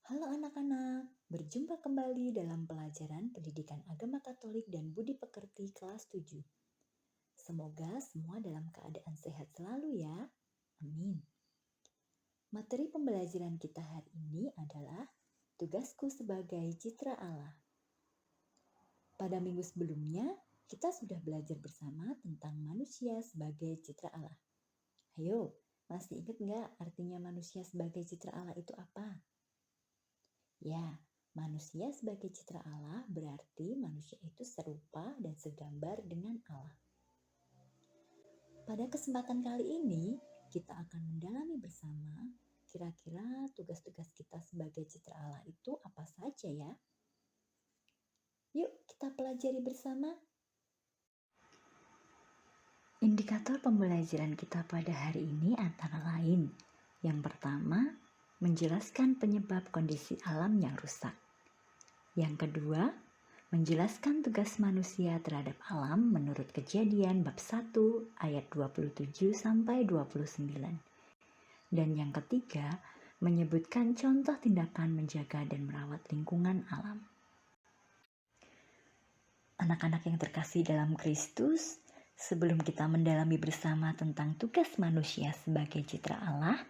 Halo anak-anak, berjumpa kembali dalam pelajaran Pendidikan Agama Katolik dan Budi Pekerti kelas 7. Semoga semua dalam keadaan sehat selalu ya. Amin. Materi pembelajaran kita hari ini adalah tugasku sebagai citra Allah. Pada minggu sebelumnya, kita sudah belajar bersama tentang manusia sebagai citra Allah. Ayo, masih ingat nggak artinya manusia sebagai citra Allah itu apa? Ya, manusia sebagai citra Allah berarti manusia itu serupa dan segambar dengan Allah. Pada kesempatan kali ini, kita akan mendalami bersama kira-kira tugas-tugas kita sebagai citra Allah itu apa saja ya? Yuk kita pelajari bersama. Indikator pembelajaran kita pada hari ini antara lain. Yang pertama, menjelaskan penyebab kondisi alam yang rusak. Yang kedua, menjelaskan tugas manusia terhadap alam menurut Kejadian bab 1 ayat 27 sampai 29. Dan yang ketiga, menyebutkan contoh tindakan menjaga dan merawat lingkungan alam. Anak-anak yang terkasih dalam Kristus, sebelum kita mendalami bersama tentang tugas manusia sebagai citra Allah,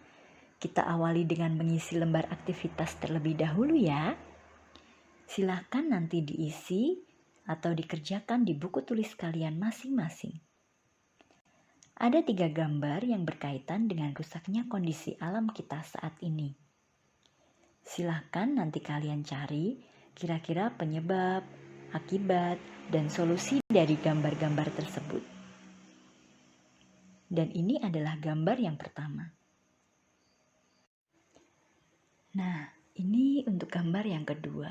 kita awali dengan mengisi lembar aktivitas terlebih dahulu ya. Silahkan nanti diisi atau dikerjakan di buku tulis kalian masing-masing. Ada 3 gambar yang berkaitan dengan rusaknya kondisi alam kita saat ini. Silahkan nanti kalian cari kira-kira penyebab, akibat, dan solusi dari gambar-gambar tersebut. Dan ini adalah gambar yang pertama. Nah, ini untuk gambar yang kedua.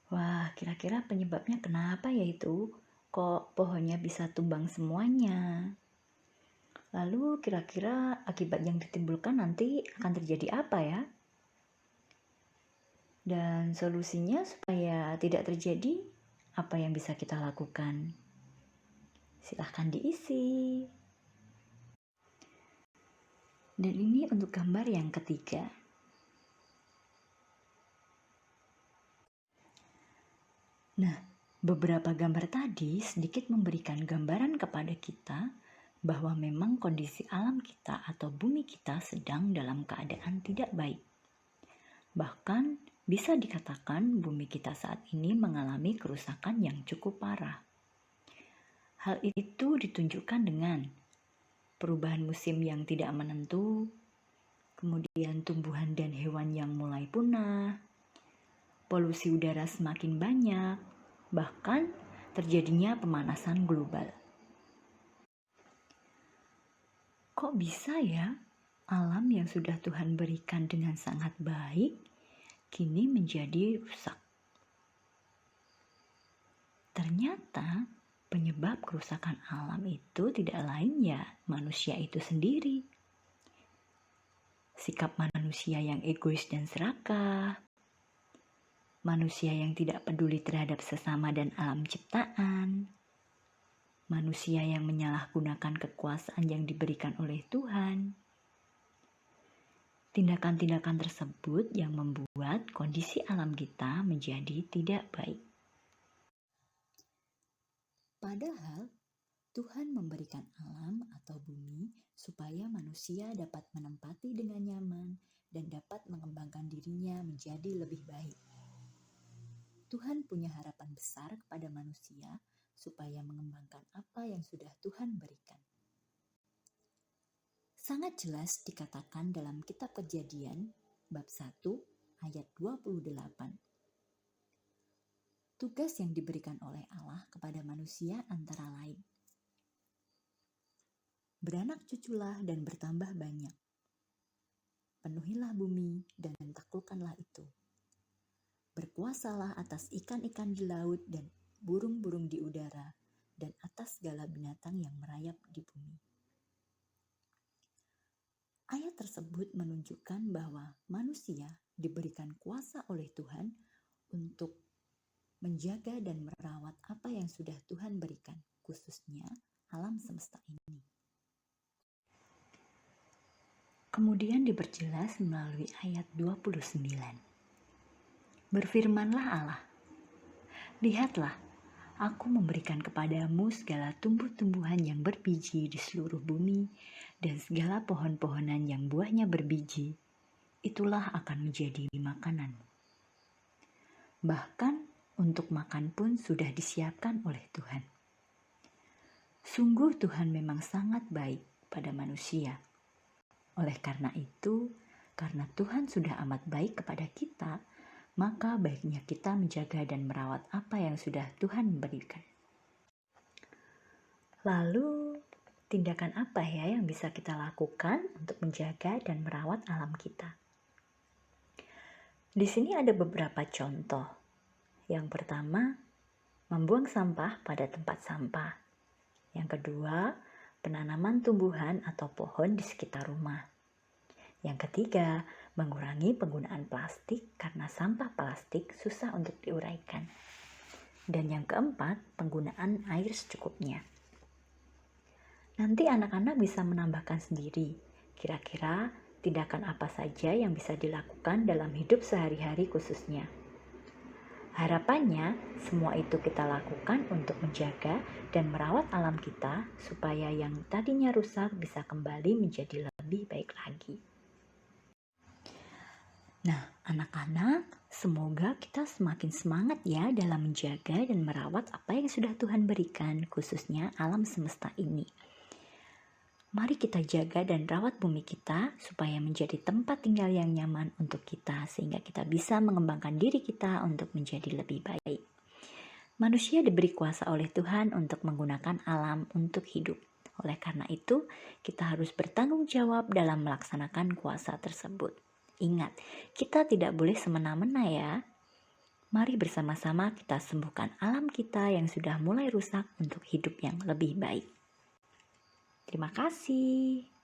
Wah, kira-kira penyebabnya kenapa ya itu? Kok pohonnya bisa tumbang semuanya? Lalu kira-kira akibat yang ditimbulkan nanti akan terjadi apa ya? Dan solusinya supaya tidak terjadi, apa yang bisa kita lakukan? Silahkan diisi. Dan ini untuk gambar yang ketiga. Nah, beberapa gambar tadi sedikit memberikan gambaran kepada kita bahwa memang kondisi alam kita atau bumi kita sedang dalam keadaan tidak baik. Bahkan bisa dikatakan bumi kita saat ini mengalami kerusakan yang cukup parah. Hal itu ditunjukkan dengan perubahan musim yang tidak menentu, kemudian tumbuhan dan hewan yang mulai punah, polusi udara semakin banyak, bahkan terjadinya pemanasan global. Kok bisa ya alam yang sudah Tuhan berikan dengan sangat baik kini menjadi rusak? Ternyata penyebab kerusakan alam itu tidak lain ya manusia itu sendiri. Sikap manusia yang egois dan serakah, manusia yang tidak peduli terhadap sesama dan alam ciptaan, manusia yang menyalahgunakan kekuasaan yang diberikan oleh Tuhan. Tindakan-tindakan tersebut yang membuat kondisi alam kita menjadi tidak baik. Padahal Tuhan memberikan alam atau bumi supaya manusia dapat menempati dengan nyaman dan dapat mengembangkan dirinya menjadi lebih baik. Tuhan punya harapan besar kepada manusia supaya mengembangkan apa yang sudah Tuhan berikan. Sangat jelas dikatakan dalam kitab Kejadian bab 1 ayat 28. Tugas yang diberikan oleh Allah kepada manusia antara lain: beranak cuculah dan bertambah banyak. Penuhilah bumi dan taklukkanlah itu. Berkuasalah atas ikan-ikan di laut dan burung-burung di udara dan atas segala binatang yang merayap di bumi. Ayat tersebut menunjukkan bahwa manusia diberikan kuasa oleh Tuhan untuk menjaga dan merawat apa yang sudah Tuhan berikan, khususnya alam semesta ini. Kemudian diperjelas melalui ayat 29. Berfirmanlah Allah, lihatlah, aku memberikan kepadamu segala tumbuh-tumbuhan yang berbiji di seluruh bumi dan segala pohon-pohonan yang buahnya berbiji. Itulah akan menjadi makanan. Bahkan untuk makan pun sudah disiapkan oleh Tuhan. Sungguh Tuhan memang sangat baik pada manusia. Oleh karena itu, karena Tuhan sudah amat baik kepada kita, maka baiknya kita menjaga dan merawat apa yang sudah Tuhan berikan. Lalu, tindakan apa ya yang bisa kita lakukan untuk menjaga dan merawat alam kita? Di sini ada beberapa contoh. Yang pertama, membuang sampah pada tempat sampah. Yang kedua, penanaman tumbuhan atau pohon di sekitar rumah. Yang ketiga, mengurangi penggunaan plastik karena sampah plastik susah untuk diuraikan. Dan yang keempat, penggunaan air secukupnya. Nanti anak-anak bisa menambahkan sendiri, kira-kira tindakan apa saja yang bisa dilakukan dalam hidup sehari-hari khususnya. Harapannya, semua itu kita lakukan untuk menjaga dan merawat alam kita supaya yang tadinya rusak bisa kembali menjadi lebih baik lagi. Nah, anak-anak, semoga kita semakin semangat ya dalam menjaga dan merawat apa yang sudah Tuhan berikan, khususnya alam semesta ini. Mari kita jaga dan rawat bumi kita supaya menjadi tempat tinggal yang nyaman untuk kita sehingga kita bisa mengembangkan diri kita untuk menjadi lebih baik. Manusia diberi kuasa oleh Tuhan untuk menggunakan alam untuk hidup. Oleh karena itu, kita harus bertanggung jawab dalam melaksanakan kuasa tersebut. Ingat, kita tidak boleh semena-mena ya. Mari bersama-sama kita sembuhkan alam kita yang sudah mulai rusak untuk hidup yang lebih baik. Terima kasih.